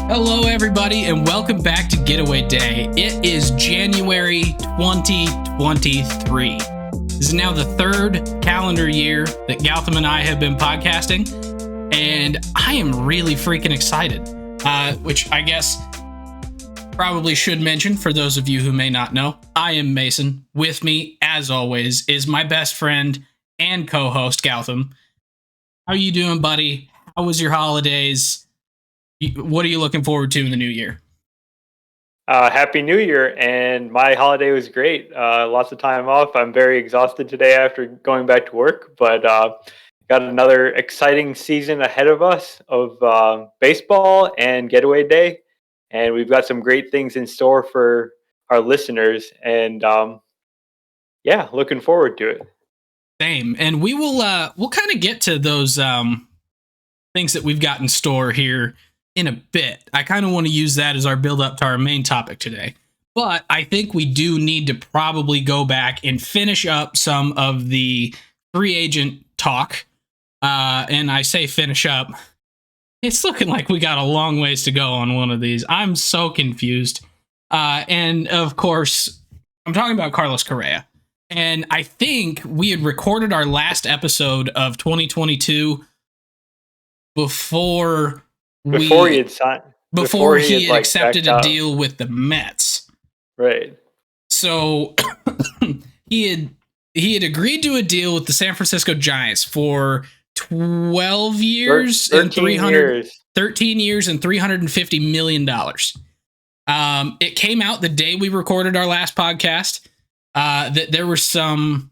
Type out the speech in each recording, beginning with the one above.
Hello, everybody, and welcome back to Getaway Day. It is January 2023. This is now the third calendar year that Gautam and I have been podcasting, and I am really freaking excited, which I guess probably should mention for those of you who may not know. I am Mason. With me, as always, is my best friend and co-host, Gautam. How are you doing, buddy? How was your holidays? What are you looking forward to in the new year? Happy New Year, and my holiday was great. Lots of time off. I'm very exhausted today after going back to work, but got another exciting season ahead of us of baseball and Getaway Day, and we've got some great things in store for our listeners, and yeah, looking forward to it. Same, and we'll kind of get to those things that we've got in store here in a bit. I kind of want to use that as our build up to our main topic today. But I think we do need to probably go back and finish up some of the free agent talk. And I say finish up. It's looking like we got a long ways to go on one of these. I'm so confused. And of course, I'm talking about Carlos Correa. And I think we had recorded our last episode of 2022 before he had signed, before he had accepted a deal with the Mets. Right. So he had agreed to a deal with the San Francisco Giants for 12 years and 13 years and $350 million. It came out the day we recorded our last podcast that there were some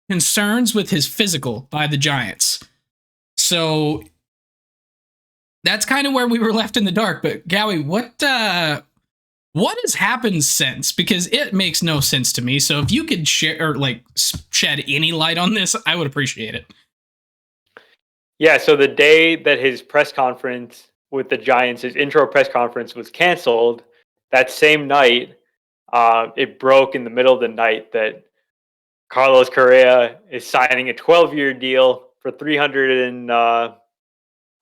concerns with his physical by the Giants. So that's kind of where we were left in the dark. But Gowie, what has happened since? Because it makes no sense to me. So if you could share or shed any light on this, I would appreciate it. Yeah. So the day that his press conference with the Giants, his intro press conference was canceled, that same night, it broke in the middle of the night that Carlos Correa is signing a 12-year deal for 300 and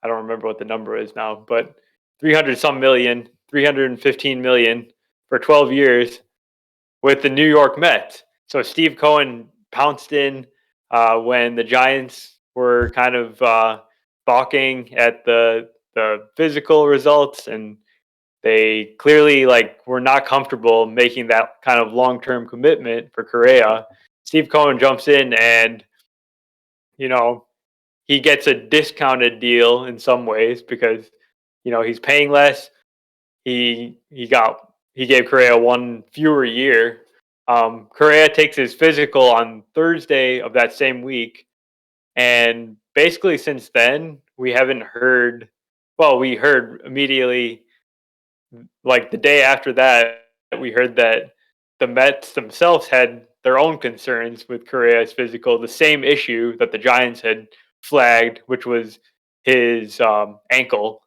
I don't remember what the number is now, but 315 million for 12 years with the New York Mets. So Steve Cohen pounced in when the Giants were kind of balking at the physical results, and they clearly were not comfortable making that kind of long-term commitment for Correa. Steve Cohen jumps in and, he gets a discounted deal in some ways because, he's paying less. He gave Correa one fewer year. Correa takes his physical on Thursday of that same week. And basically since then, we haven't heard, we heard immediately, the day after that, we heard that the Mets themselves had their own concerns with Correa's physical, the same issue that the Giants had flagged, which was his ankle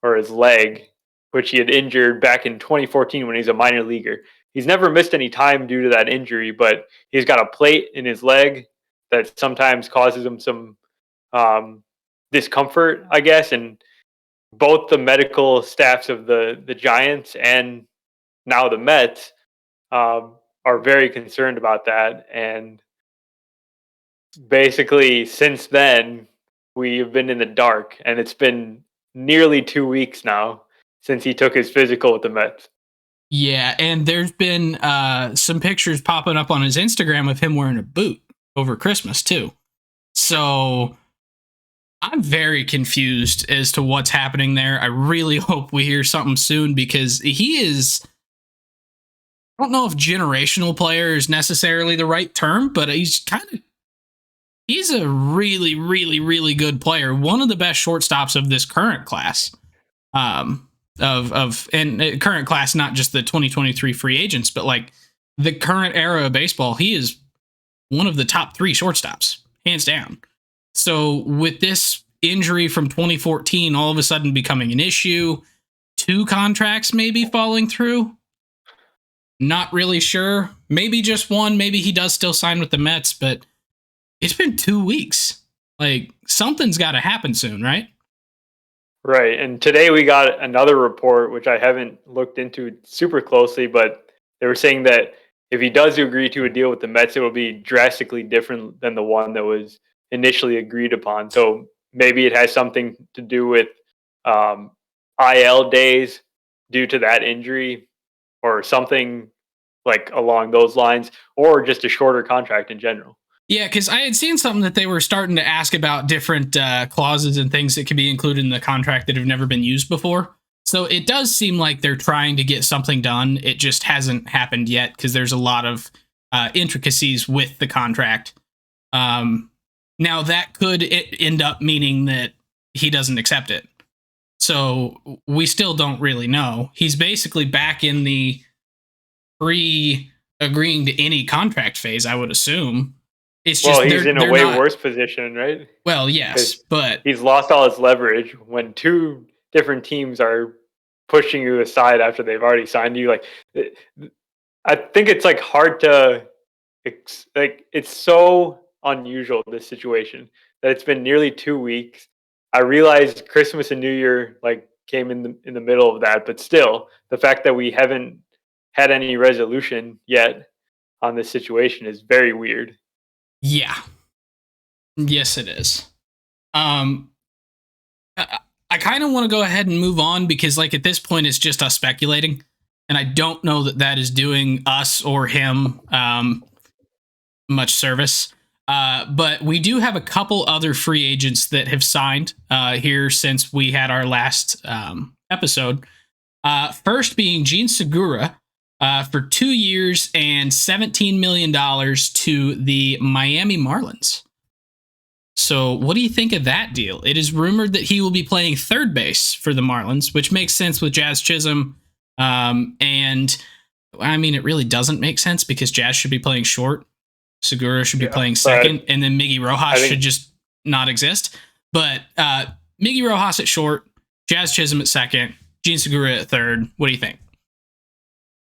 or his leg, which he had injured back in 2014 when he's a minor leaguer. He's never missed any time due to that injury, but he's got a plate in his leg that sometimes causes him some discomfort, I guess. And both the medical staffs of the Giants and now the Mets are very concerned about that. And basically, since then, we've been in the dark, and it's been nearly 2 weeks now since he took his physical with the Mets. Yeah, and there's been some pictures popping up on his Instagram of him wearing a boot over Christmas, too. So I'm very confused as to what's happening there. I really hope we hear something soon because he is... I don't know if generational player is necessarily the right term, but he's a really, really, really good player. One of the best shortstops of this current class. And current class, not just the 2023 free agents, but the current era of baseball. He is one of the top 3 shortstops, hands down. So with this injury from 2014 all of a sudden becoming an issue, 2 contracts maybe falling through. Not really sure. Maybe just 1. Maybe he does still sign with the Mets, but it's been 2 weeks. Something's got to happen soon, right? Right. And today we got another report, which I haven't looked into super closely, but they were saying that if he does agree to a deal with the Mets, it will be drastically different than the one that was initially agreed upon. So maybe it has something to do with um, IL days due to that injury or something like along those lines, or just a shorter contract in general. Yeah, because I had seen something that they were starting to ask about different clauses and things that could be included in the contract that have never been used before. So it does seem like they're trying to get something done. It just hasn't happened yet because there's a lot of intricacies with the contract. Now that could end up meaning that he doesn't accept it. So we still don't really know. He's basically back in the pre-agreeing to any contract phase, I would assume. It's just Well, he's in a they're way not. worse position, right? Well, yes, Because but he's lost all his leverage when two different teams are pushing you aside after they've already signed you. Like, I think it's like hard to, like, it's so unusual this situation that it's been nearly 2 weeks. I realize Christmas and New Year like came in the middle of that, but still, the fact that we haven't had any resolution yet on this situation is very weird. yeah, yes, it is. Um, I kind of want to go ahead and move on because, like, at this point, it's just us speculating, and I don't know that that is doing us or him much service. But we do have a couple other free agents that have signed here since we had our last episode. First being Gene Segura for 2 years and $17 million to the Miami Marlins. So, what do you think of that deal? It is rumored that he will be playing third base for the Marlins, which makes sense with Jazz Chisholm. And I mean, it really doesn't make sense because Jazz should be playing short. Segura should be playing second, and then Miggy Rojas should just not exist. But Miggy Rojas at short, Jazz Chisholm at second, Gene Segura at third. What do you think?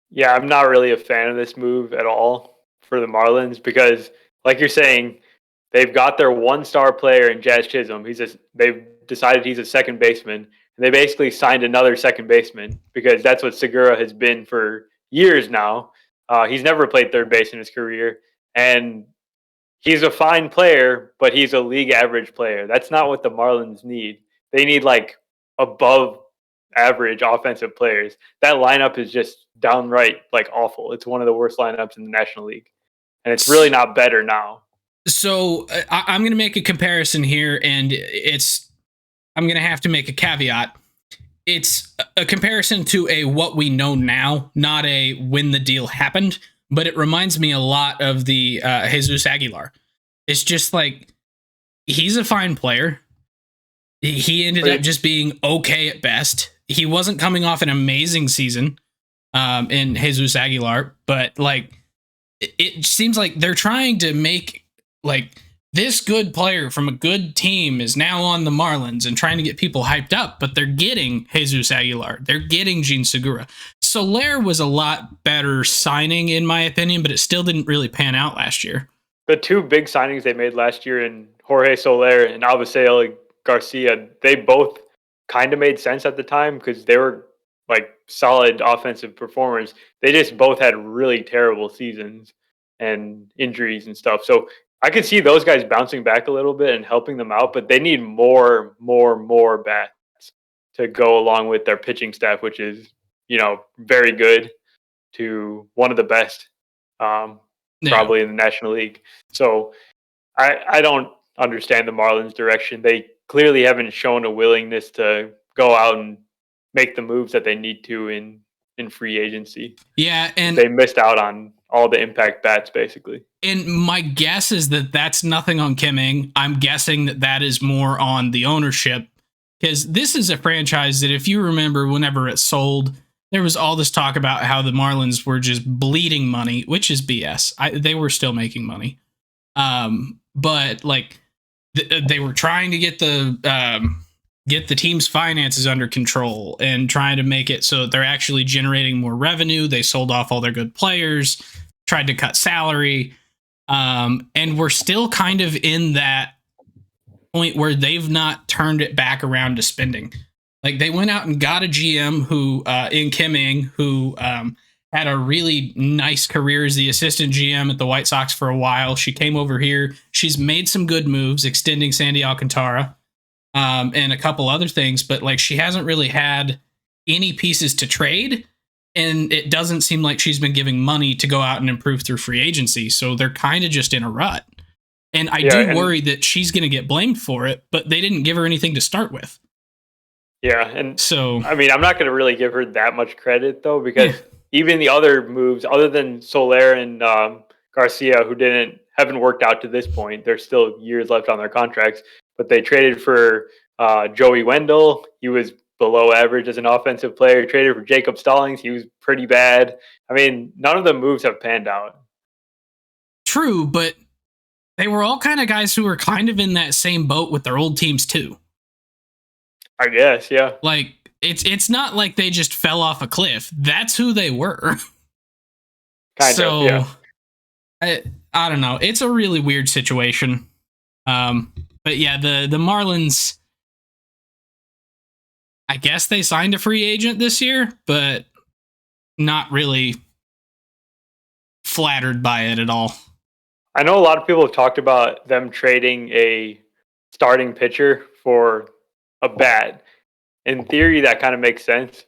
Yeah, I'm not really a fan of this move at all for the Marlins because, like you're saying, they've got their one-star player in Jazz Chisholm. They've decided he's a second baseman, and they basically signed another second baseman because that's what Segura has been for years now. He's never played third base in his career, and he's a fine player, but he's a league average player. That's not what the Marlins need. They need like above average offensive players. That lineup is just downright like awful. It's one of the worst lineups in the National League. And it's really not better now. So I'm going to make a comparison here, and I'm going to have to make a caveat. It's a comparison to a what we know now, not a when the deal happened, but it reminds me a lot of the Jesus Aguilar. It's just like he's a fine player. He ended up just being okay at best. He wasn't coming off an amazing season in Jesus Aguilar, but like it seems like they're trying to make like this good player from a good team is now on the Marlins and trying to get people hyped up, but they're getting Jesus Aguilar. They're getting Gene Segura. Soler was a lot better signing, in my opinion, but it still didn't really pan out last year. The two big signings they made last year in Jorge Soler and Avisail Garcia, they both kind of made sense at the time because they were like solid offensive performers. They just both had really terrible seasons and injuries and stuff. So I could see those guys bouncing back a little bit and helping them out, but they need more bats to go along with their pitching staff, which is, very good to one of the best, probably in the National League. So I don't understand the Marlins' direction. They clearly haven't shown a willingness to go out and make the moves that they need to in free agency. Yeah, and they missed out on all the impact bats, basically. And my guess is that that's nothing on Kim. I'm guessing that that is more on the ownership, because this is a franchise that, if you remember, whenever it sold, there was all this talk about how the Marlins were just bleeding money, which is BS. They were still making money. But like they were trying to get the team's finances under control and trying to make it so that they're actually generating more revenue. They sold off all their good players, tried to cut salary. And we're still kind of in that point where they've not turned it back around to spending. Like they went out and got a GM who in Kim Ng who had a really nice career as the assistant GM at the White Sox for a while. She came over here. She's made some good moves, extending Sandy Alcantara and a couple other things, but like she hasn't really had any pieces to trade. And it doesn't seem like she's been giving money to go out and improve through free agency. So they're kind of just in a rut. And I do worry that she's going to get blamed for it, but they didn't give her anything to start with. Yeah, and so I mean, I'm not going to really give her that much credit though, because even the other moves, other than Soler and Garcia, who haven't worked out to this point, there's still years left on their contracts. But they traded for Joey Wendell. He was below average as an offensive player. Traded for Jacob Stallings. He was pretty bad. I mean, none of the moves have panned out. True, but they were all kind of guys who were kind of in that same boat with their old teams too. I guess, yeah. Like it's not like they just fell off a cliff. That's who they were. Kind of, yeah. I don't know. It's a really weird situation. But yeah, the Marlins, I guess they signed a free agent this year, but not really flattered by it at all. I know a lot of people have talked about them trading a starting pitcher for a bat. In theory, that kind of makes sense.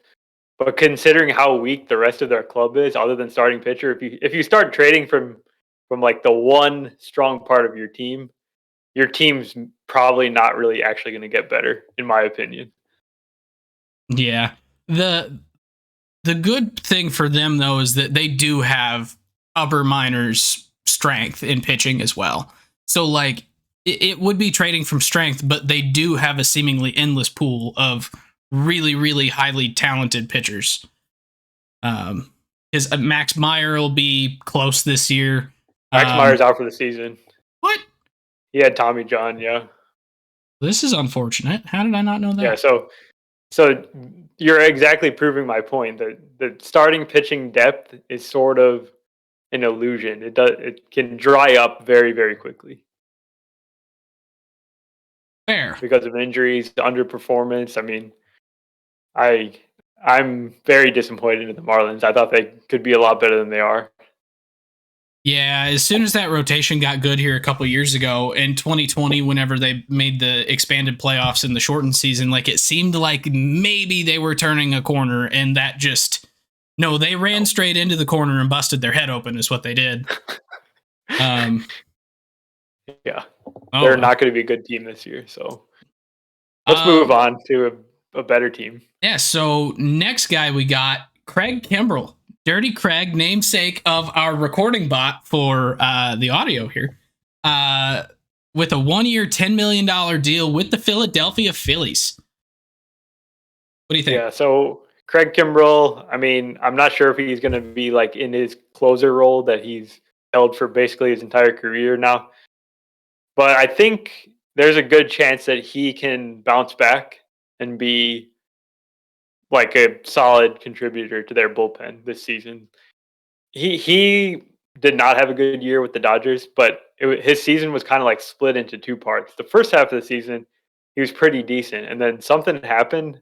But considering how weak the rest of their club is, other than starting pitcher, if you start trading from like the one strong part of your team's probably not really actually going to get better, in my opinion. Yeah. The good thing for them, though, is that they do have upper minors strength in pitching as well. So, like, it would be trading from strength, but they do have a seemingly endless pool of really, really highly talented pitchers. Max Meyer will be close this year. Max Meyer's out for the season. What? He had Tommy John, yeah. This is unfortunate. How did I not know that? Yeah, so you're exactly proving my point that the starting pitching depth is sort of an illusion. It can dry up very, very quickly. Fair. Because of injuries, underperformance. I mean, I'm very disappointed in the Marlins. I thought they could be a lot better than they are. Yeah, as soon as that rotation got good here a couple years ago in 2020, whenever they made the expanded playoffs in the shortened season, like it seemed like maybe they were turning a corner, and that just they ran straight into the corner and busted their head open is what they did. Yeah. They're not going to be a good team this year, so let's move on to a better team. Yeah, so next guy we got Craig Kimbrell. Dirty Craig, namesake of our recording bot for the audio here, with a 1-year, $10 million deal with the Philadelphia Phillies. What do you think? Yeah, so Craig Kimbrell, I mean, I'm not sure if he's going to be like in his closer role that he's held for basically his entire career now. But I think there's a good chance that he can bounce back and be like a solid contributor to their bullpen this season. He did not have a good year with the Dodgers, but his season was kind of like split into two parts. The first half of the season, he was pretty decent, and then something happened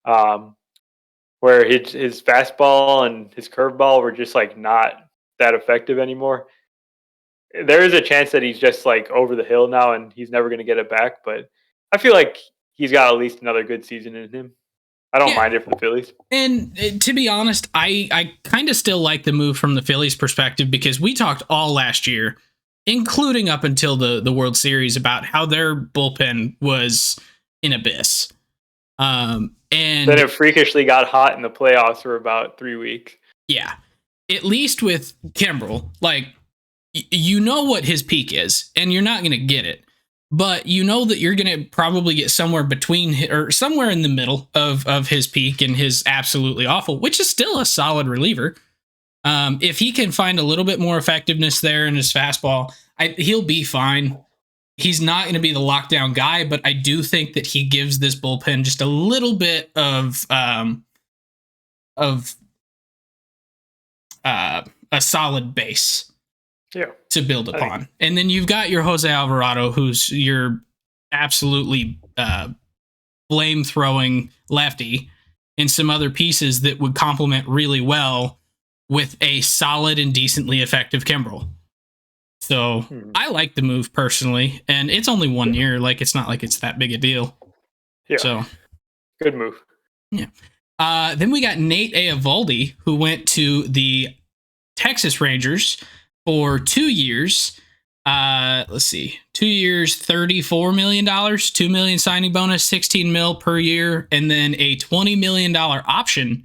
where his fastball and his curveball were just like not that effective anymore. There is a chance that he's just like over the hill now, and he's never going to get it back. But I feel like he's got at least another good season in him. I don't mind it for the Phillies. And to be honest, I kind of still like the move from the Phillies perspective, because we talked all last year, including up until the World Series, about how their bullpen was an abyss. And then it freakishly got hot in the playoffs for about 3 weeks. Yeah. At least with Kimbrell, like, you know what his peak is, and you're not going to get it. But you know that you're going to probably get somewhere between or somewhere in the middle of his peak and his absolutely awful, which is still a solid reliever. If he can find a little bit more effectiveness there in his fastball, he'll be fine. He's not going to be the lockdown guy, but I do think that he gives this bullpen just a little bit of a solid base. Yeah, to build upon. And then you've got your Jose Alvarado, who's your absolutely flame throwing lefty and some other pieces that would complement really well with a solid and decently effective Kimbrel. So I like the move personally, and it's only 1 year. Like, it's not like it's that big a deal. Yeah. So good move. Yeah. Then we got Nate Eovaldi, who went to the Texas Rangers for 2 years. Let's see, 2 years, $34 million, $2 million signing bonus, 16 mil per year, and then a $20 million option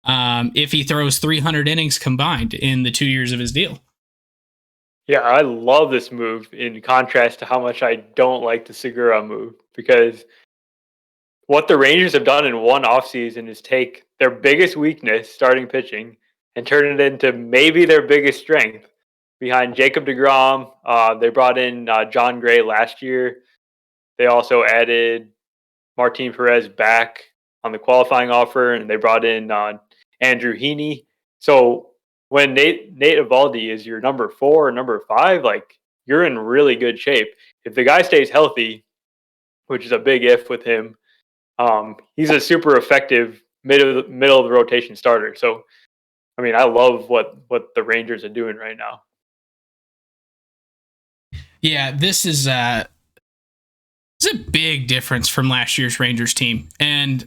if he throws 300 innings combined in the 2 years of his deal. Yeah, I love this move in contrast to how much I don't like the Segura move, because what the Rangers have done in one offseason is take their biggest weakness, starting pitching, and turn it into maybe their biggest strength. Behind Jacob deGrom, they brought in John Gray last year. They also added Martin Perez back on the qualifying offer, and they brought in Andrew Heaney. So when Nate Eovaldi is your number 4 or number 5, like, you're in really good shape. If the guy stays healthy, which is a big if with him, he's a super effective middle of the rotation starter. So, I mean, I love what the Rangers are doing right now. Yeah, this is it's a big difference from last year's Rangers team, and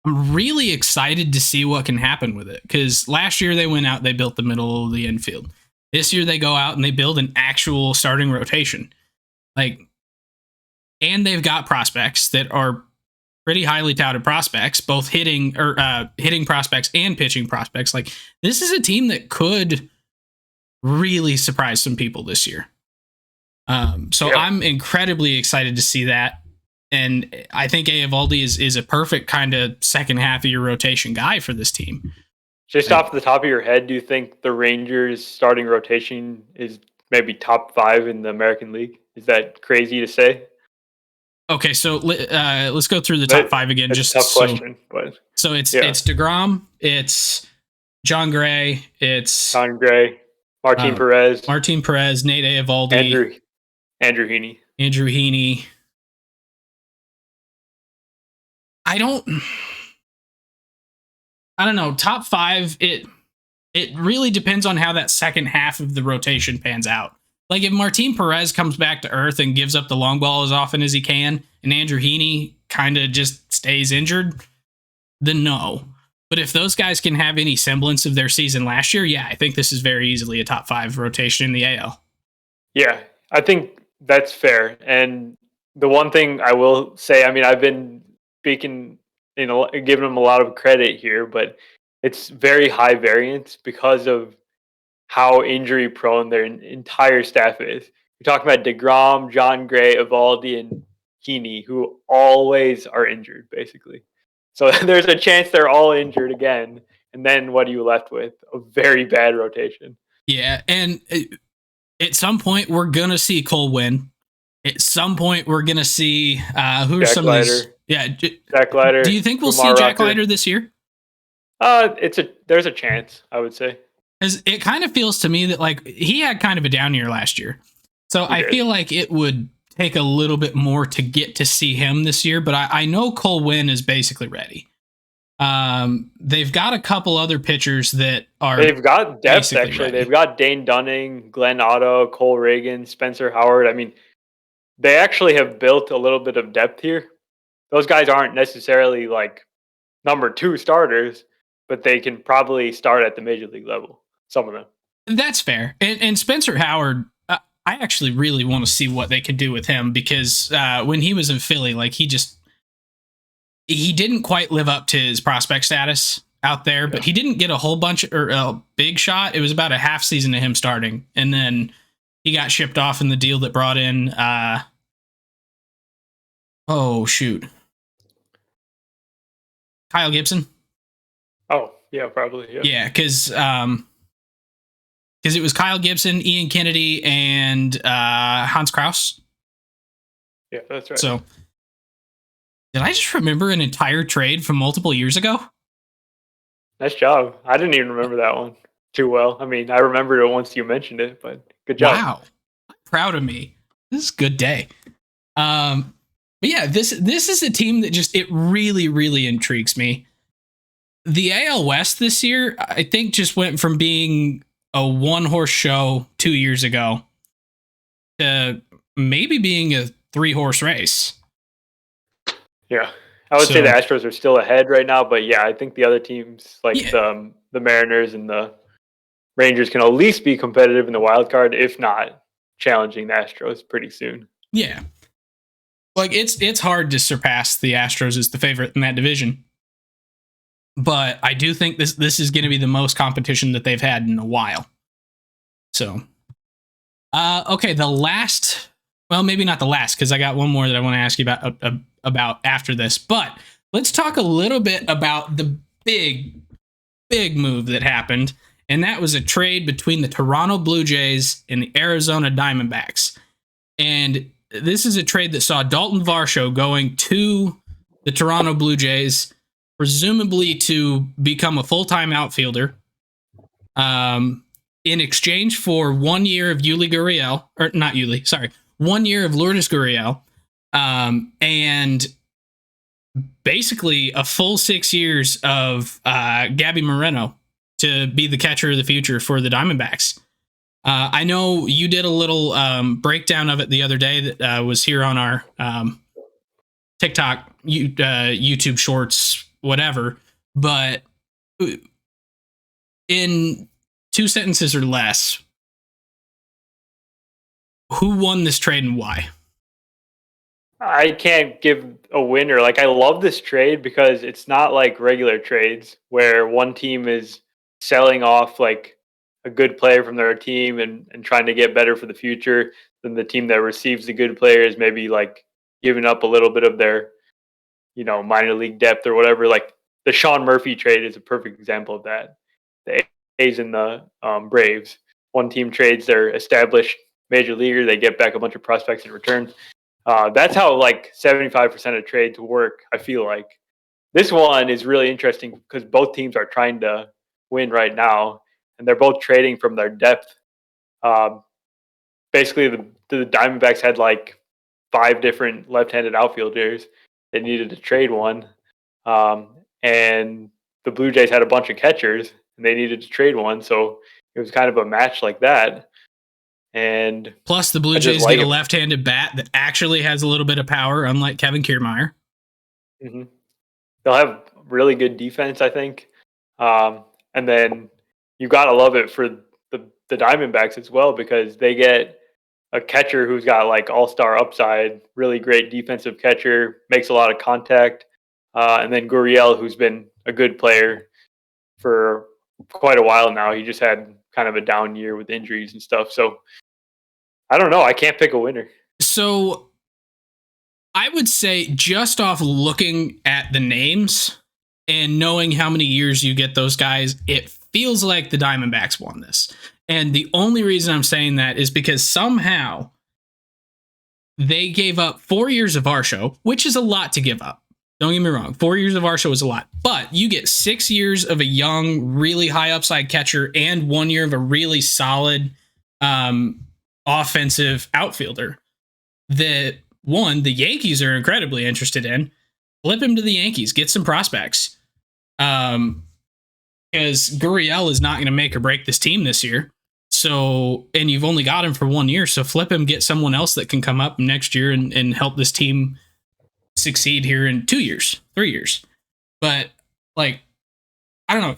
I'm really excited to see what can happen with it, because last year they went out, they built the middle of the infield. This year they go out and they build an actual starting rotation, and they've got prospects that are pretty highly touted prospects, both hitting prospects and pitching prospects. Like, this is a team that could really surprise some people this year. So I'm incredibly excited to see that. And I think Eovaldi is a perfect kind of second half of your rotation guy for this team. Just off the top of your head, do you think the Rangers starting rotation is maybe top 5 in the American League? Is that crazy to say? Okay, so let's go through the top 5 again. Just a tough question, but so it's deGrom, it's John Gray, it's Martin Perez, Nate Eovaldi, Andrew Heaney. I don't know. Top 5, it really depends on how that second half of the rotation pans out. Like, if Martin Perez comes back to earth and gives up the long ball as often as he can, and Andrew Heaney kind of just stays injured, then no. But if those guys can have any semblance of their season last year, yeah, I think this is very easily a top 5 rotation in the AL. Yeah, I think that's fair. And the one thing I will say, I mean, I've been speaking, giving them a lot of credit here, but it's very high variance because of how injury prone their entire staff is. You're talking about deGrom, John Gray, Eovaldi, and Heaney, who always are injured, basically. So there's a chance they're all injured again. And then what are you left with? A very bad rotation. Yeah, and at some point, we're going to see Cole win. At some point, we're going to see who are some of these. Yeah, Jack Leiter. Do you think we'll see Jack Leiter this year? There's a chance, I would say. Because it kind of feels to me that, like, he had kind of a down year last year. So I feel like it would take a little bit more to get to see him this year. But I know Cole Winn is basically ready. They've got a couple other pitchers that are. They've got depth, actually. Ready. They've got Dane Dunning, Glenn Otto, Cole Reagan, Spencer Howard. I mean, they actually have built a little bit of depth here. Those guys aren't necessarily like number 2 starters, but they can probably start at the major league level. Some of them. That's fair. And Spencer Howard, I actually really want to see what they can do with him, because when he was in Philly, like, he didn't quite live up to his prospect status out there, but he didn't get a whole bunch or a big shot. It was about a half season of him starting, and then he got shipped off in the deal that brought in Kyle Gibson. Oh, yeah, probably. Yeah, because it was Kyle Gibson, Ian Kennedy, and Hans Kraus. Yeah, that's right. So, did I just remember an entire trade from multiple years ago? Nice job. I didn't even remember that one too well. I mean, I remembered it once you mentioned it, but good job. Wow. I'm proud of me. This is a good day. But yeah, this is a team that just, it really, really intrigues me. The AL West this year, I think, just went from being a one-horse show 2 years ago to maybe being a 3-horse race. Yeah. I would say the Astros are still ahead right now, but yeah, I think the other teams like the Mariners and the Rangers can at least be competitive in the wild card, if not challenging the Astros pretty soon. Yeah. Like it's hard to surpass the Astros as the favorite in that division. But I do think this is going to be the most competition that they've had in a while. So, okay, the last, well, maybe not the last, because I got one more that I want to ask you about after this. But let's talk a little bit about the big move that happened, and that was a trade between the Toronto Blue Jays and the Arizona Diamondbacks. And this is a trade that saw Dalton Varsho going to the Toronto Blue Jays, presumably to become a full-time outfielder, in exchange for 1 year of 1 year of Lourdes Gurriel, and basically a full 6 years of Gabby Moreno to be the catcher of the future for the Diamondbacks. I know you did a little breakdown of it the other day that was here on our TikTok, YouTube Shorts, whatever. But in 2 sentences or less, who won this trade and why? I can't give a winner. Like, I love this trade because it's not like regular trades where one team is selling off like a good player from their team and trying to get better for the future. Then the team that receives the good players maybe like giving up a little bit of their, minor league depth or whatever. Like the Sean Murphy trade is a perfect example of that. The A's and the Braves. One team trades their established major leaguer, they get back a bunch of prospects in return. That's how like 75% of trades work, I feel like. This one is really interesting because both teams are trying to win right now, and they're both trading from their depth. Basically, the Diamondbacks had like 5 different left-handed outfielders. They needed to trade one. And the Blue Jays had a bunch of catchers, and they needed to trade one. So it was kind of a match like that. And plus, the Blue Jays get a left-handed bat that actually has a little bit of power, unlike Kevin Kiermaier. Mm-hmm. They'll have really good defense, I think. And then you got to love it for the Diamondbacks as well because they get a catcher who's got like all-star upside, really great defensive catcher, makes a lot of contact. And then Gurriel, who's been a good player for quite a while now. He just had kind of a down year with injuries and stuff. So I don't know. I can't pick a winner. So I would say just off looking at the names and knowing how many years you get those guys, it feels like the Diamondbacks won this. And the only reason I'm saying that is because somehow they gave up 4 years of Varsho, which is a lot to give up. Don't get me wrong. 4 years of Varsho is a lot. But you get 6 years of a young, really high upside catcher and 1 year of a really solid offensive outfielder that, one, the Yankees are incredibly interested in. Flip him to the Yankees. Get some prospects. Because Gurriel is not going to make or break this team this year. So, and you've only got him for 1 year. So flip him, get someone else that can come up next year and help this team succeed here in 2 years, 3 years. But like, I don't know.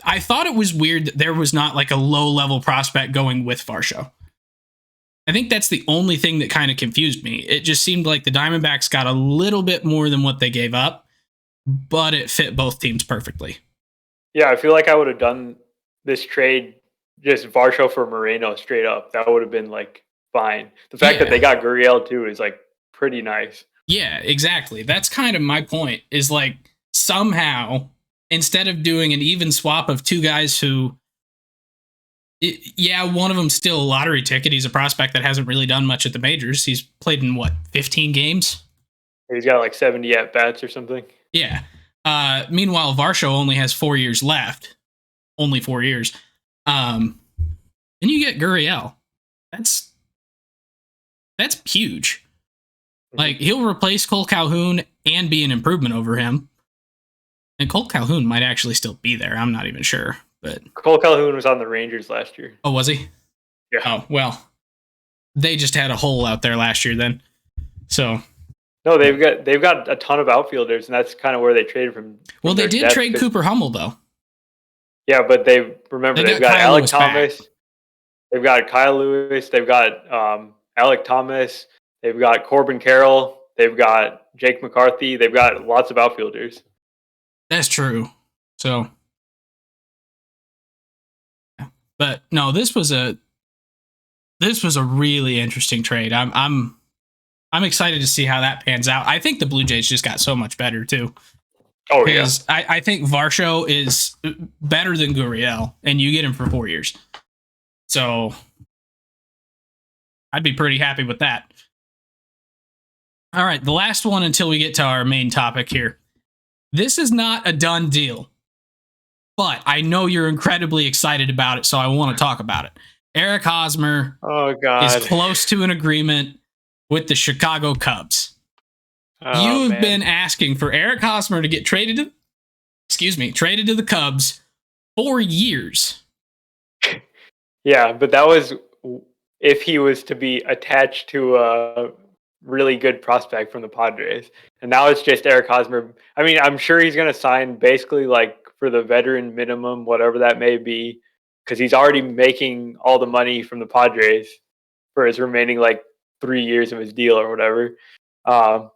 I thought it was weird that there was not like a low level prospect going with Varsho. I think that's the only thing that kind of confused me. It just seemed like the Diamondbacks got a little bit more than what they gave up, but it fit both teams perfectly. Yeah, I feel like I would have done this trade just Varsho for Moreno straight up. That would have been like fine. The fact that they got Gurriel too is like pretty nice. Yeah, exactly. That's kind of my point, is like somehow instead of doing an even swap of 2 guys who, one of them's still a lottery ticket. He's a prospect that hasn't really done much at the majors. He's played in 15 games? He's got like 70 at-bats or something. Yeah. Meanwhile, Varsho only has 4 years left. Only 4 years. And you get Gurriel. That's huge. Like, he'll replace Cole Calhoun and be an improvement over him. And Cole Calhoun might actually still be there. I'm not even sure. But Cole Calhoun was on the Rangers last year. Oh, was he? Yeah. Oh, well, they just had a hole out there last year then. So no, they've got a ton of outfielders, and that's kind of where they traded from. Well, they did trade Cooper Hummel though. Yeah, but they've got Alec Thomas. Back. They've got Kyle Lewis. They've got Alec Thomas. They've got Corbin Carroll. They've got Jake McCarthy. They've got lots of outfielders. That's true. So, but no, this was a really interesting trade. I'm excited to see how that pans out. I think the Blue Jays just got so much better too. Oh yeah. I think Varsho is better than Gurriel, and you get him for 4 years. So I'd be pretty happy with that. All right, the last one until we get to our main topic here. This is not a done deal, but I know you're incredibly excited about it, so I want to talk about it. Eric Hosmer is close to an agreement with the Chicago Cubs. You've been asking for Eric Hosmer to get traded to the Cubs for years. Yeah, but that was if he was to be attached to a really good prospect from the Padres. And now it's just Eric Hosmer. I mean, I'm sure he's going to sign basically like for the veteran minimum, whatever that may be, because he's already making all the money from the Padres for his remaining like 3 years of his deal or whatever. I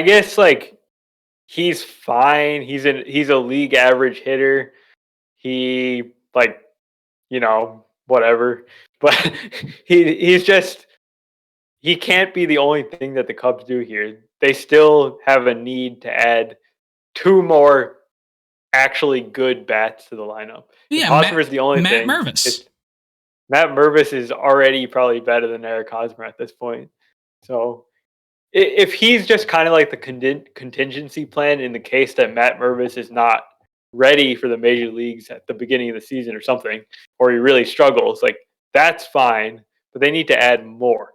guess like he's fine. He's a league average hitter. He like, whatever. But he can't be the only thing that the Cubs do here. They still have a need to add 2 more actually good bats to the lineup. Yeah, Hosmer is the only thing. Matt Mervis. Matt Mervis is already probably better than Eric Hosmer at this point. So if he's just kind of like the contingency plan in the case that Matt Mervis is not ready for the major leagues at the beginning of the season or something, or he really struggles, like that's fine, but they need to add more.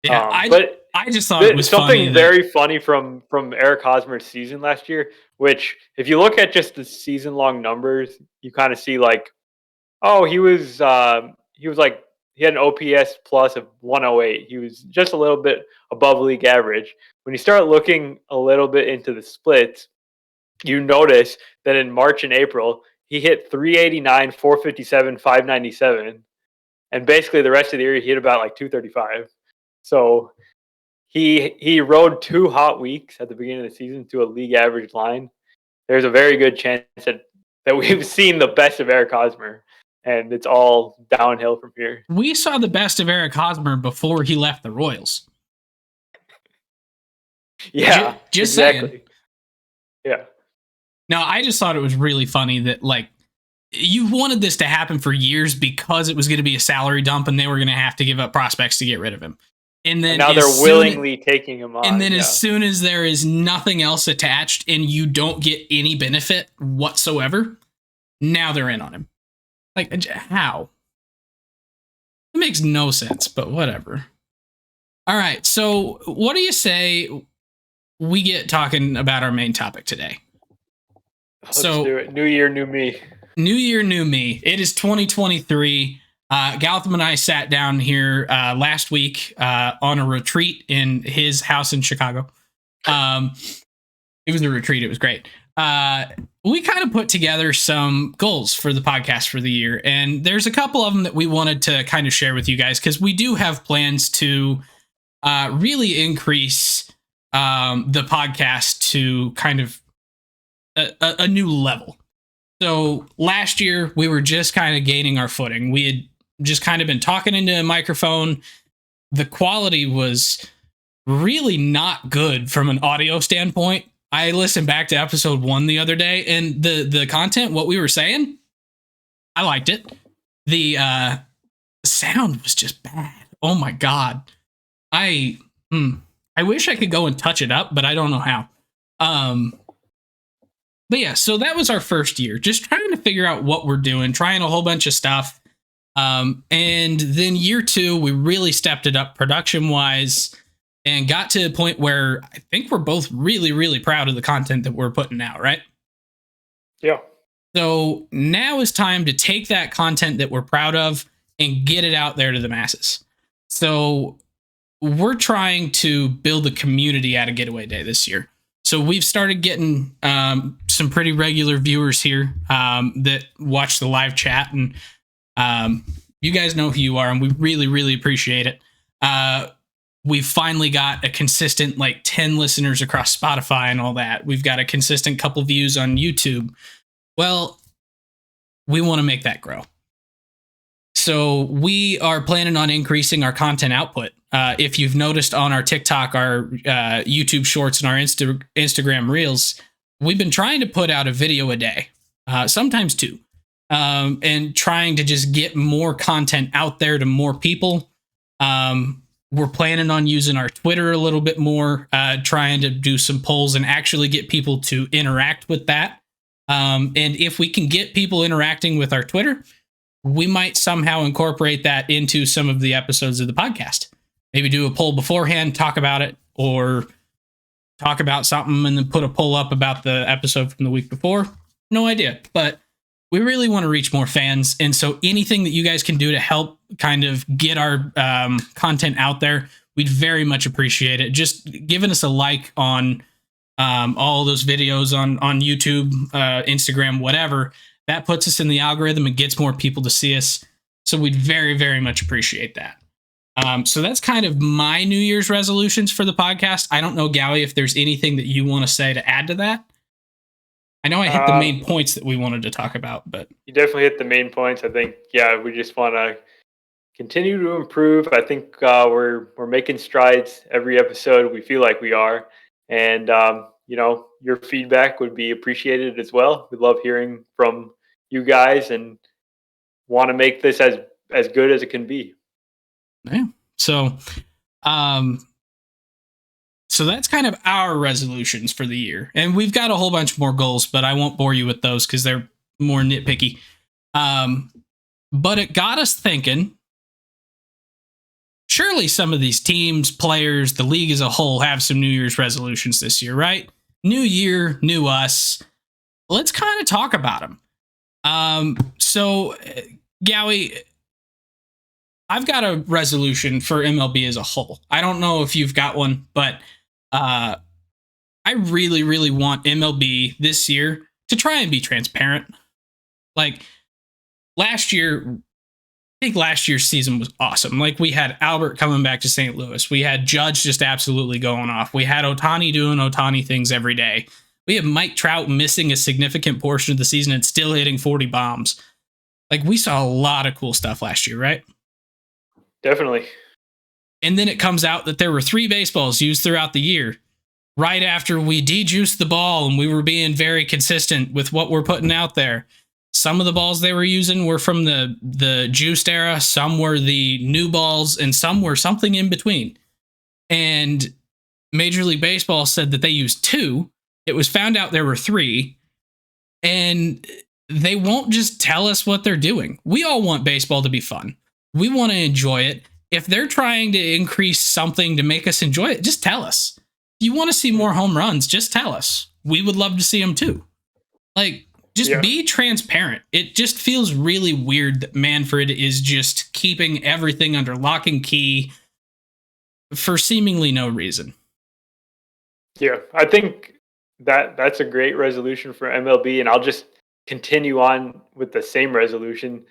Yeah, I just thought it was something very funny from Eric Hosmer's season last year, which if you look at just the season-long numbers, you kind of see like, oh, he had an OPS plus of 108. He was just a little bit above league average. When you start looking a little bit into the splits, you notice that in March and April, he hit 389, 457, 597. And basically the rest of the year, he hit about like 235. So he rode 2 hot weeks at the beginning of the season to a league average line. There's a very good chance that we've seen the best of Eric Hosmer. And it's all downhill from here. We saw the best of Eric Hosmer before he left the Royals. Yeah, just exactly. Saying. Yeah. No, I just thought it was really funny that like you wanted this to happen for years because it was going to be a salary dump and they were going to have to give up prospects to get rid of him. And then now they're willingly taking him on. And then as soon as there is nothing else attached and you don't get any benefit whatsoever, now they're in on him. Like, how? It makes no sense, but whatever. All right, so what do you say we get talking about our main topic today? Let's do it. New year, new me. New year, new me. It is 2023. Gautam and I sat down here last week on a retreat in his house in Chicago. It was a retreat. It was great. We kind of put together some goals for the podcast for the year, and there's a couple of them that we wanted to kind of share with you guys because we do have plans to really increase the podcast to kind of a new level. So last year we were just kind of gaining our footing. We had just kind of been talking into a microphone. The quality was really not good from an audio standpoint. I listened back to episode 1 the other day, and the content, what we were saying, I liked it. The sound was just bad. Oh my God. I wish I could go and touch it up, but I don't know how. But yeah, so that was our first year, just trying to figure out what we're doing, trying a whole bunch of stuff. And then year 2, we really stepped it up production wise and got to a point where I think we're both really, really proud of the content that we're putting out, right? Yeah. So now is time to take that content that we're proud of and get it out there to the masses. So we're trying to build a community out of Getaway Day this year. So we've started getting some pretty regular viewers here that watch the live chat, and you guys know who you are, and we really, really appreciate it. We've finally got a consistent 10 listeners across Spotify and all that. We've got a consistent couple views on YouTube. Well, we want to make that grow. So we are planning on increasing our content output. If you've noticed on our TikTok, our YouTube Shorts, and our Instagram Reels, we've been trying to put out a video a day, sometimes 2, and trying to just get more content out there to more people. We're planning on using our Twitter a little bit more, trying to do some polls and actually get people to interact with that. And if we can get people interacting with our Twitter, we might somehow incorporate that into some of the episodes of the podcast. Maybe do a poll beforehand, talk about it, or talk about something and then put a poll up about the episode from the week before. No idea, but we really want to reach more fans. And so anything that you guys can do to help kind of get our content out there, we'd very much appreciate it. Just giving us a like on all those videos on YouTube, Instagram, whatever, that puts us in the algorithm and gets more people to see us. So we'd very, very much appreciate that. So that's kind of my New Year's resolutions for the podcast. I don't know, Gowie, if there's anything that you want to say to add to that. I know I hit the main points that we wanted to talk about, but you definitely hit the main points. I think, we just want to continue to improve. I think we're making strides every episode. We feel like we are, and your feedback would be appreciated as well. We love hearing from you guys and want to make this as good as it can be. Yeah. So that's kind of our resolutions for the year. And we've got a whole bunch more goals, but I won't bore you with those because they're more nitpicky. But it got us thinking, surely some of these teams, players, the league as a whole have some New Year's resolutions this year, right? New year, new us. Let's kind of talk about them. So, Gowie, I've got a resolution for MLB as a whole. I don't know if you've got one, but I really, really want MLB this year to try and be transparent. Like last year, I think last year's season was awesome. Like we had Albert coming back to St. Louis. We had Judge just absolutely going off. We had Ohtani doing Ohtani things every day. We have Mike Trout missing a significant portion of the season and still hitting 40 bombs. Like we saw a lot of cool stuff last year, right? Definitely. And then it comes out that there were 3 baseballs used throughout the year, right after we de-juiced the ball and we were being very consistent with what we're putting out there. Some of the balls they were using were from the juiced era, some were the new balls, and some were something in between. And Major League Baseball said that they used 2. It was found out there were 3. And they won't just tell us what they're doing. We all want baseball to be fun. We want to enjoy it. If they're trying to increase something to make us enjoy it, just tell us. If you want to see more home runs, just tell us. We would love to see them too. Like, just be transparent. It just feels really weird that Manfred is just keeping everything under lock and key for seemingly no reason. Yeah, I think that's a great resolution for MLB, and I'll just continue on with the same resolution.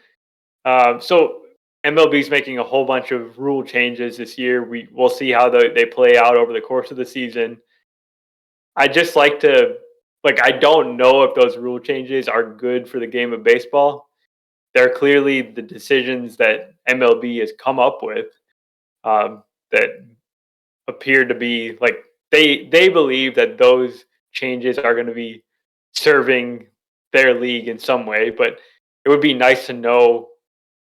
So MLB's making a whole bunch of rule changes this year. We'll see how they play out over the course of the season. I just like to, I don't know if those rule changes are good for the game of baseball. They're clearly the decisions that MLB has come up with that appear to be they believe that those changes are going to be serving their league in some way, but it would be nice to know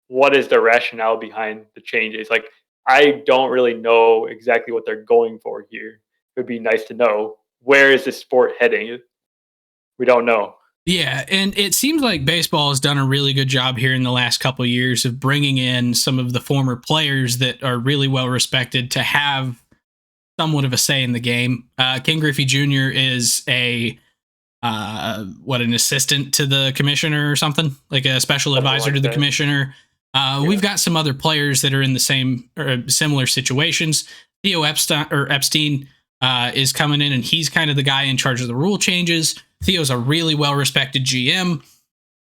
what is the rationale behind the changes. Like, I don't really know exactly what they're going for here. It would be nice to know, where is this sport heading? We don't know. Yeah, and it seems like baseball has done a really good job here in the last couple of years of bringing in some of the former players that are really well respected to have somewhat of a say in the game. Ken Griffey Jr. is a an assistant to the commissioner or something, like a special Something advisor like to the that. commissioner. Yeah. We've got some other players that are in the same or similar situations. Theo Epstein is coming in, and he's kind of the guy in charge of the rule changes. Theo's a really well respected GM.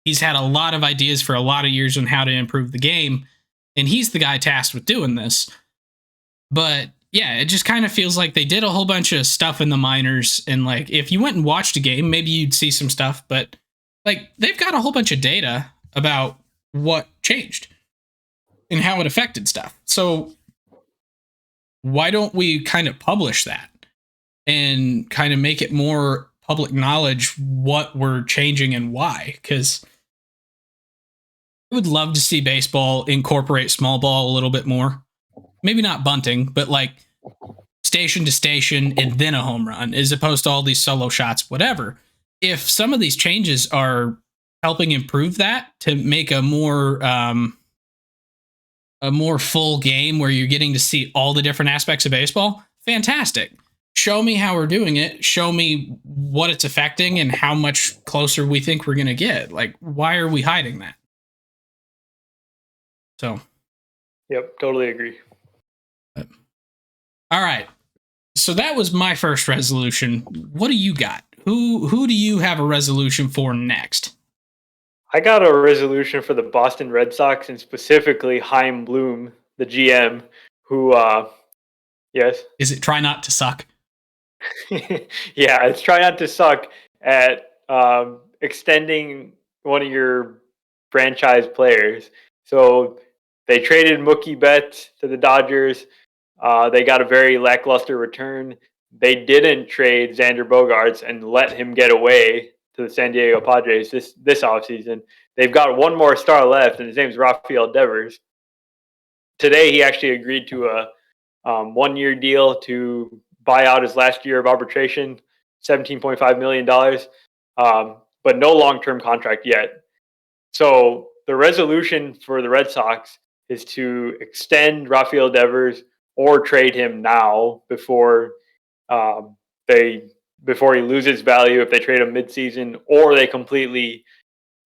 He's had a lot of ideas for a lot of years on how to improve the game, and he's the guy tasked with doing this. But yeah, it just kind of feels like they did a whole bunch of stuff in the minors. And like, if you went and watched a game, maybe you'd see some stuff, but like, they've got a whole bunch of data about what changed and how it affected stuff. So why don't we kind of publish that and kind of make it more public knowledge what we're changing and why? Because I would love to see baseball incorporate small ball a little bit more. Maybe not bunting, but like station to station and then a home run, as opposed to all these solo shots, whatever. If some of these changes are helping improve that to make a more full game where you're getting to see all the different aspects of baseball, fantastic. Show me how we're doing it. Show me what it's affecting and how much closer we think we're going to get. Like, why are we hiding that? So, Yep, totally agree. all right. So that was my first resolution. What do you got? Who do you have a resolution for next? I got a resolution for the Boston Red Sox and specifically Chaim Bloom, the GM, who yes. Is it try not to suck? Yeah, it's try not to suck at extending one of your franchise players. So they traded Mookie Betts to the Dodgers. They got a very lackluster return. They didn't trade Xander Bogaerts and let him get away to the San Diego Padres this offseason. They've got one more star left, and his name's Rafael Devers. Today, he actually agreed to a 1-year deal to buy out his last year of arbitration, $17.5 million, but no long-term contract yet. So the resolution for the Red Sox is to extend Rafael Devers or trade him now before before he loses value if they trade him midseason, or they completely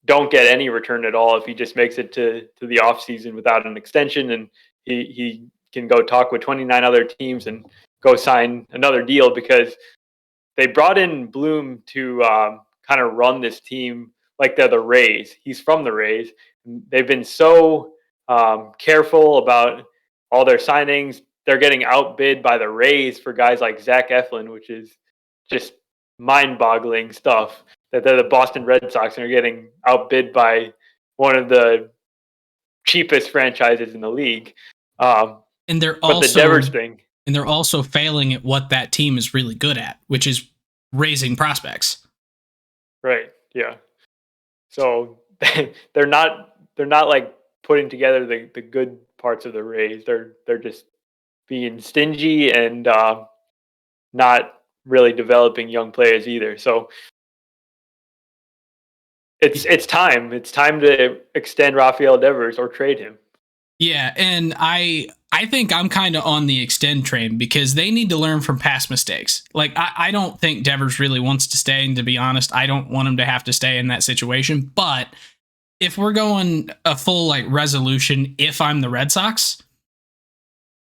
don't get any return at all if he just makes it to the offseason without an extension, and he can go talk with 29 other teams and go sign another deal, because they brought in Bloom to kind of run this team like they're the Rays. He's from the Rays. They've been so careful about all their signings. They're getting outbid by the Rays for guys like Zach Eflin, which is just mind-boggling stuff. That they're the Boston Red Sox and are getting outbid by one of the cheapest franchises in the league. And they're but also the Devers thing, and they're also failing at what that team is really good at, which is raising prospects. right? Yeah. So they're not like putting together the good parts of the Rays. They're just being stingy and not really developing young players either. So it's time. It's time to extend Rafael Devers or trade him. Yeah, and I think I'm kind of on the extend train because they need to learn from past mistakes. Like, I don't think Devers really wants to stay, and to be honest, I don't want him to have to stay in that situation. But if we're going a full like resolution, if I'm the Red Sox,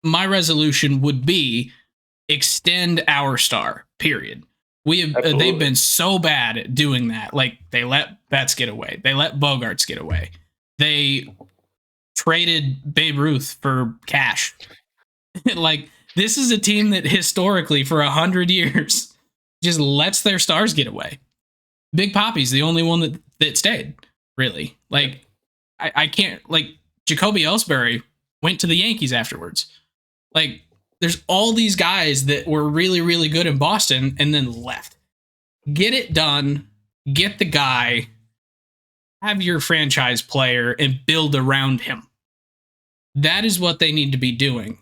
my resolution would be extend our star. Period. They've been so bad at doing that. Like, they let Betts get away. They let Bogarts get away. They traded Babe Ruth for cash. Like, this is a team that historically for 100 years just lets their stars get away. Big Poppy's the only one that stayed, really. Like, I can't, like, Jacoby Ellsbury went to the Yankees afterwards. Like, there's all these guys that were really, really good in Boston and then left. Get it done. Get the guy. Have your franchise player and build around him. That is what they need to be doing.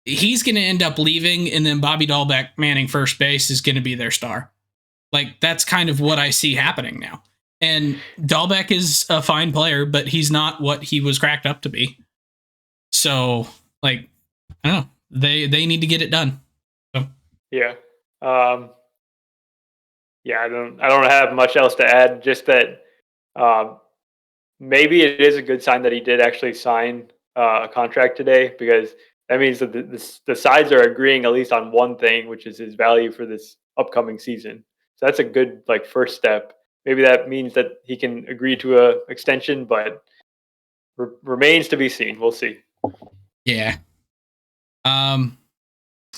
He's going to end up leaving, and then Bobby Dahlbeck manning first base is going to be their star. Like, that's kind of what I see happening now. And Dahlbeck is a fine player, but he's not what he was cracked up to be. So, like, I don't know. They need to get it done. So. Yeah. Yeah, I don't have much else to add. Just that maybe it is a good sign that he did actually sign a contract today, because that means that the sides are agreeing at least on one thing, which is his value for this upcoming season. So that's a good first step. Maybe that means that he can agree to a extension, but remains to be seen. We'll see. Yeah. All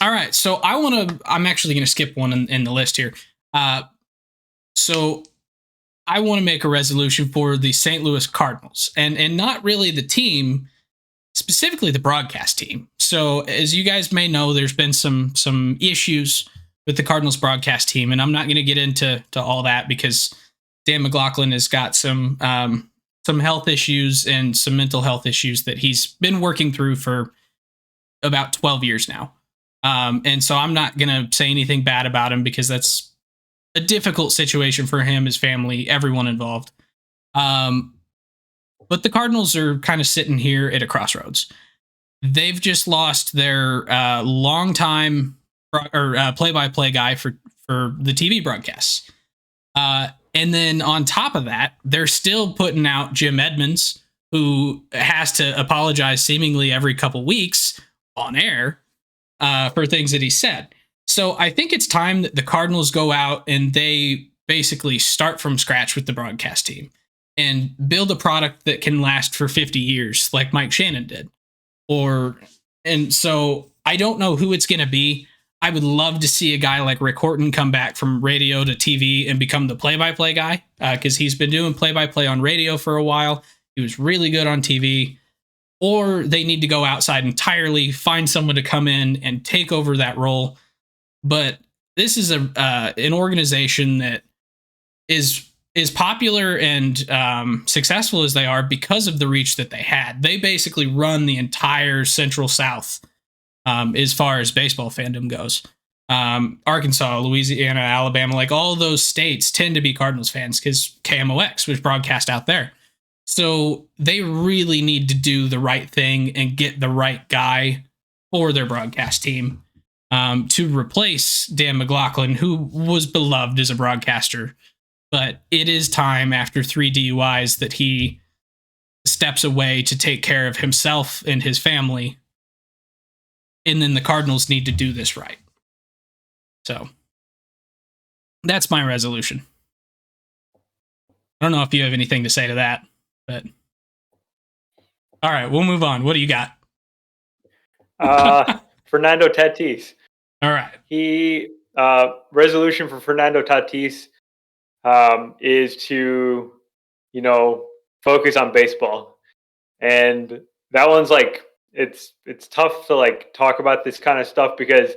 right. So I'm actually going to skip one in the list here. So I want to make a resolution for the St. Louis Cardinals, and not really the team, specifically the broadcast team. So as you guys may know, there's been some issues with the Cardinals broadcast team, and I'm not going to get into all that because Dan McLaughlin has got some health issues and some mental health issues that he's been working through for about 12 years now. And so I'm not going to say anything bad about him because that's a difficult situation for him, his family, everyone involved. But the Cardinals are kind of sitting here at a crossroads. They've just lost their longtime play-by-play guy for the TV broadcasts. And then on top of that, they're still putting out Jim Edmonds, who has to apologize seemingly every couple weeks on air for things that he said. So I think it's time that the Cardinals go out and they basically start from scratch with the broadcast team and build a product that can last for 50 years like Mike Shannon did. And so I don't know who it's going to be. I would love to see a guy like Rick Horton come back from radio to TV and become the play-by-play guy, because he's been doing play-by-play on radio for a while. He was really good on TV. Or they need to go outside entirely, find someone to come in and take over that role. But this is an organization that is popular and successful as they are because of the reach that they had. They basically run the entire Central South as far as baseball fandom goes. Arkansas, Louisiana, Alabama, like all those states tend to be Cardinals fans because KMOX was broadcast out there. So they really need to do the right thing and get the right guy for their broadcast team to replace Dan McLaughlin, who was beloved as a broadcaster. But it is time after 3 DUIs that he steps away to take care of himself and his family. And then the Cardinals need to do this right. So that's my resolution. I don't know if you have anything to say to that, but all right, we'll move on. What do you got? Fernando Tatis. All right. He resolution for Fernando Tatis is to, focus on baseball. And that one's it's tough to talk about this kind of stuff because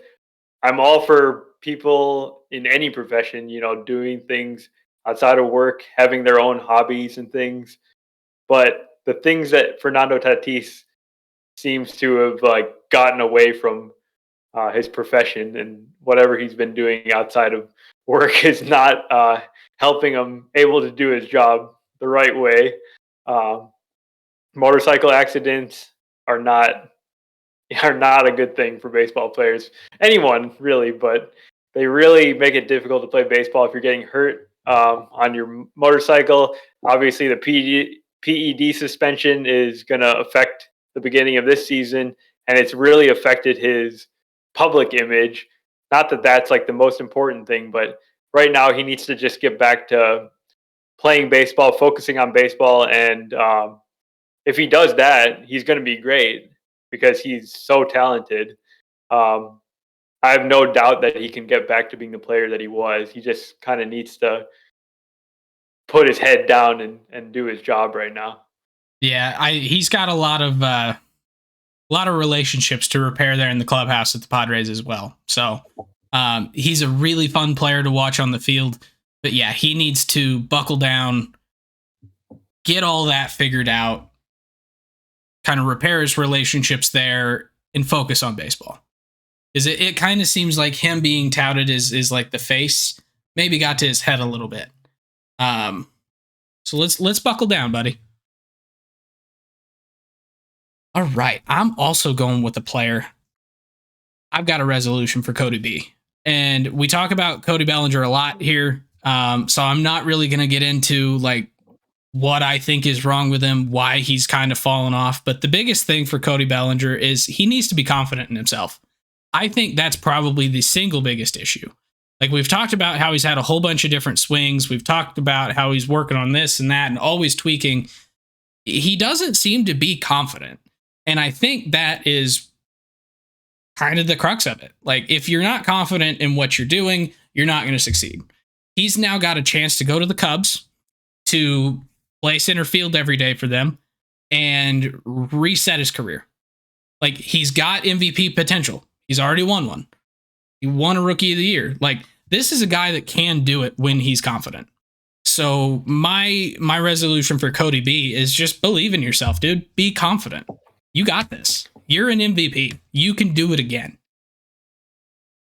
I'm all for people in any profession, doing things outside of work, having their own hobbies and things. But the things that Fernando Tatis seems to have gotten away from his profession and whatever he's been doing outside of work is not helping him able to do his job the right way. Motorcycle accidents are not a good thing for baseball players. Anyone really, but they really make it difficult to play baseball if you're getting hurt on your motorcycle. Obviously, the PED suspension is going to affect the beginning of this season, and it's really affected his public image. Not that that's the most important thing, but right now he needs to just get back to playing baseball, focusing on baseball, and if he does that, he's going to be great because he's so talented. I have no doubt that he can get back to being the player that he was. He just kind of needs to put his head down and do his job right now. Yeah, he's got a lot of relationships to repair there in the clubhouse at the Padres as well. So he's a really fun player to watch on the field. But yeah, he needs to buckle down, get all that figured out, kind of repair his relationships there, and focus on baseball. Because it kind of seems like him being touted is like the face maybe got to his head a little bit. So let's buckle down, buddy. All right, I'm also going with a player. I've got a resolution for Cody B. And we talk about Cody Bellinger a lot here. So I'm not really going to get into like what I think is wrong with him, why he's kind of fallen off. But the biggest thing for Cody Bellinger is he needs to be confident in himself. I think that's probably the single biggest issue. Like we've talked about how he's had a whole bunch of different swings. We've talked about how he's working on this and that and always tweaking. He doesn't seem to be confident. And I think that is kind of the crux of it. Like if you're not confident in what you're doing, you're not going to succeed. He's now got a chance to go to the Cubs, to play center field every day for them, and reset his career. Like he's got MVP potential. He's already won one. He won a Rookie of the Year. Like this is a guy that can do it when he's confident. So my resolution for Cody B is just believe in yourself, dude. Be confident. You got this. You're an MVP. You can do it again.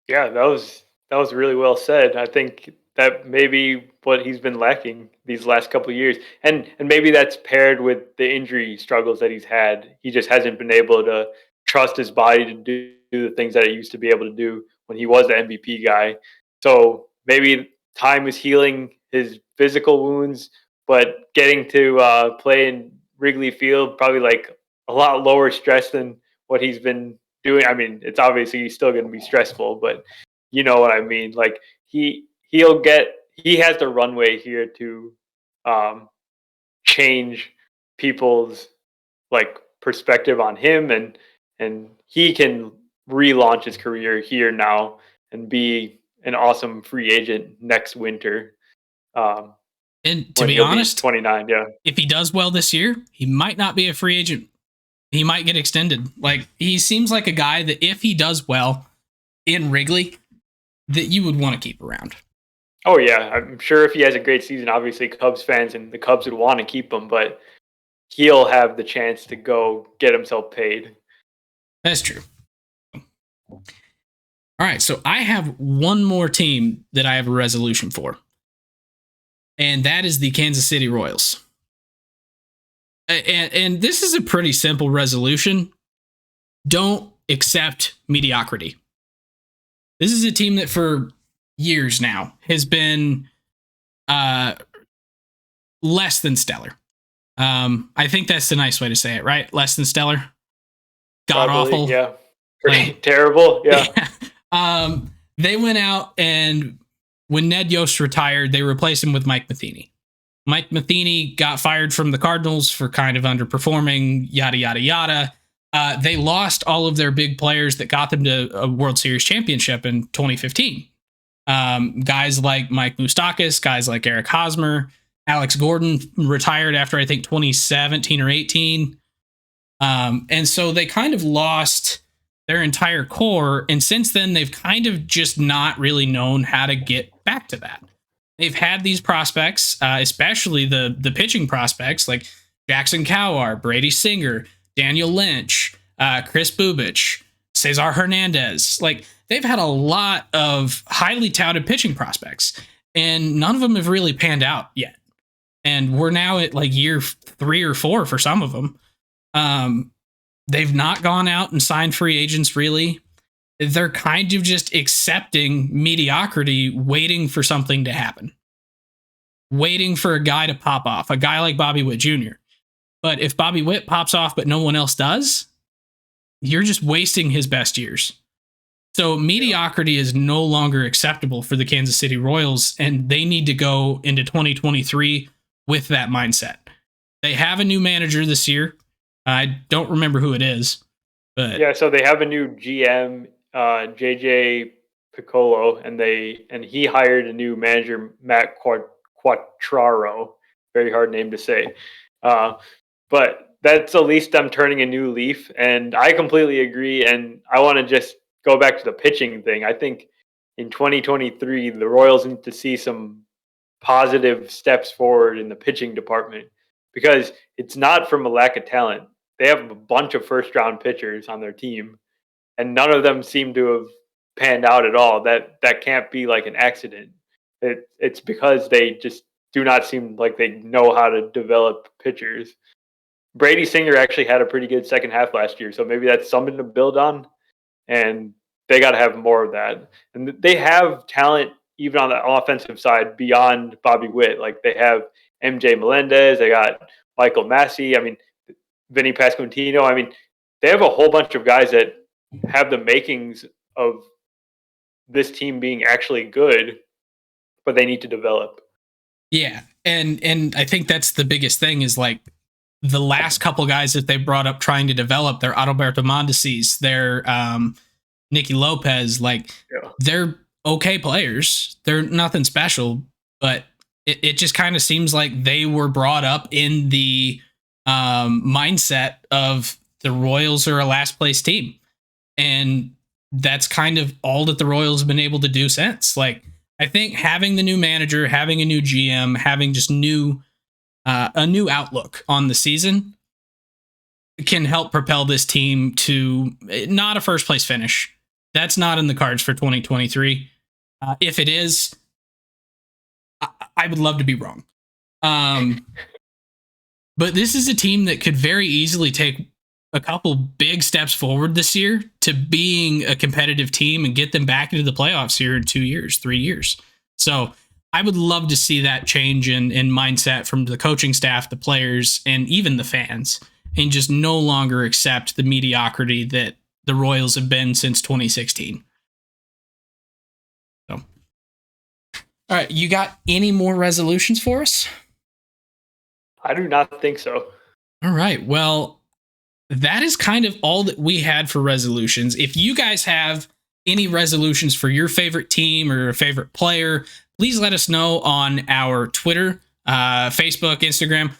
Yeah, that was really well said. I think that maybe what he's been lacking these last couple of years, and maybe that's paired with the injury struggles that he's had. He just hasn't been able to trust his body to do the things that he used to be able to do when he was the MVP guy. So maybe time is healing his physical wounds, but getting to play in Wrigley Field probably like a lot lower stress than what he's been doing. I mean, it's obviously still going to be stressful, but you know what I mean. Like he has the runway here to um, change people's like perspective on him, and he can relaunch his career here now and be an awesome free agent next winter. And to When be he'll be honest, 29, yeah. if he does well this year, he might not be a free agent. He might get extended. Like he seems like a guy that if he does well in Wrigley, that you would want to keep around. Oh yeah, I'm sure if he has a great season, obviously Cubs fans and the Cubs would want to keep him, but he'll have the chance to go get himself paid. That's true. All right, so I have one more team that I have a resolution for, and that is the Kansas City Royals. And this is a pretty simple resolution. Don't accept mediocrity. This is a team that for years now has been less than stellar. I think that's the nice way to say it, right? Less than stellar. God awful. Yeah. Pretty terrible. Yeah. They went out and when Ned Yost retired, they replaced him with Mike Matheny. Mike Matheny got fired from the Cardinals for kind of underperforming, yada, yada, yada. They lost all of their big players that got them to a World Series championship in 2015. Guys like Mike Moustakas, guys like Eric Hosmer, Alex Gordon retired after, I think, 2017 or 18. And so they kind of lost their entire core. And since then, they've kind of just not really known how to get back to that. They've had these prospects, especially the pitching prospects like Jackson Kowar, Brady Singer, Daniel Lynch, Chris Bubich, Cesar Hernandez. Like they've had a lot of highly touted pitching prospects, and none of them have really panned out yet. And we're now at like year 3 or 4 for some of them. They've not gone out and signed free agents really. They're kind of just accepting mediocrity, waiting for something to happen, waiting for a guy to pop off, a guy like Bobby Witt Jr. But if Bobby Witt pops off, but no one else does, you're just wasting his best years. So mediocrity is no longer acceptable for the Kansas City Royals, and they need to go into 2023 with that mindset. They have a new manager this year. I don't remember who it is, but yeah. So they have a new GM, JJ Piccolo, and he hired a new manager, Matt Quattraro. Very hard name to say, but that's at least them turning a new leaf. And I completely agree. And I want to just go back to the pitching thing. I think in 2023, the Royals need to see some positive steps forward in the pitching department because it's not from a lack of talent. They have a bunch of first round pitchers on their team, and none of them seem to have panned out at all. That can't be like an accident. It's because they just do not seem like they know how to develop pitchers. Brady Singer actually had a pretty good second half last year, so maybe that's something to build on. And they got to have more of that. And they have talent even on the offensive side beyond Bobby Witt. Like they have MJ Melendez, they got Michael Massey. I mean, Vinny Pasquantino. I mean, they have a whole bunch of guys that have the makings of this team being actually good, but they need to develop. Yeah, and I think that's the biggest thing is like the last couple guys that they brought up trying to develop, their Adalberto Mondesi's, their Nicky Lopez, like they're okay players. They're nothing special, but it just kind of seems like they were brought up in the mindset of the Royals are a last place team. And that's kind of all that the Royals have been able to do since. Like, I think having the new manager, having a new GM, having just a new outlook on the season can help propel this team to not a first place finish. That's not in the cards for 2023. If it is, I would love to be wrong. But this is a team that could very easily take a couple big steps forward this year to being a competitive team and get them back into the playoffs here in 2 years, 3 years. So I would love to see that change in mindset from the coaching staff, the players, and even the fans, and just no longer accept the mediocrity that the Royals have been since 2016. So, all right, you got any more resolutions for us? I do not think so. All right, well, that is kind of all that we had for resolutions. If you guys have any resolutions for your favorite team or favorite player, please let us know on our Twitter, Facebook, Instagram,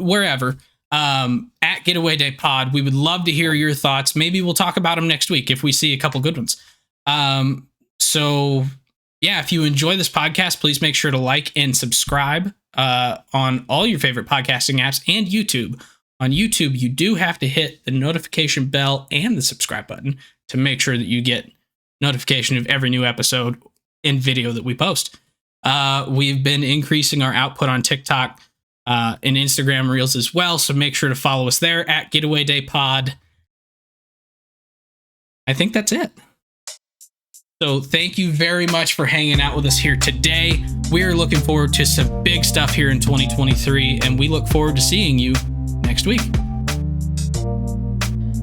wherever, at Getaway Day Pod. We would love to hear your thoughts. Maybe we'll talk about them next week if we see a couple good ones. So yeah, if you enjoy this podcast, please make sure to like and subscribe on all your favorite podcasting apps and YouTube. On YouTube, you do have to hit the notification bell and the subscribe button to make sure that you get notification of every new episode and video that we post. We've been increasing our output on TikTok and Instagram Reels as well, so make sure to follow us there at Getaway Day Pod. I think that's it. So thank you very much for hanging out with us here today. We're looking forward to some big stuff here in 2023, and we look forward to seeing you next week.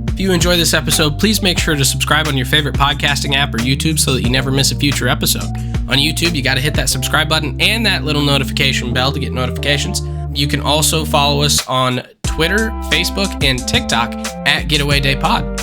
If you enjoy this episode, please make sure to subscribe on your favorite podcasting app or YouTube so that you never miss a future episode. On YouTube, you got to hit that subscribe button and that little notification bell to get notifications. You can also follow us on Twitter, Facebook, and TikTok at Getaway Day Pod.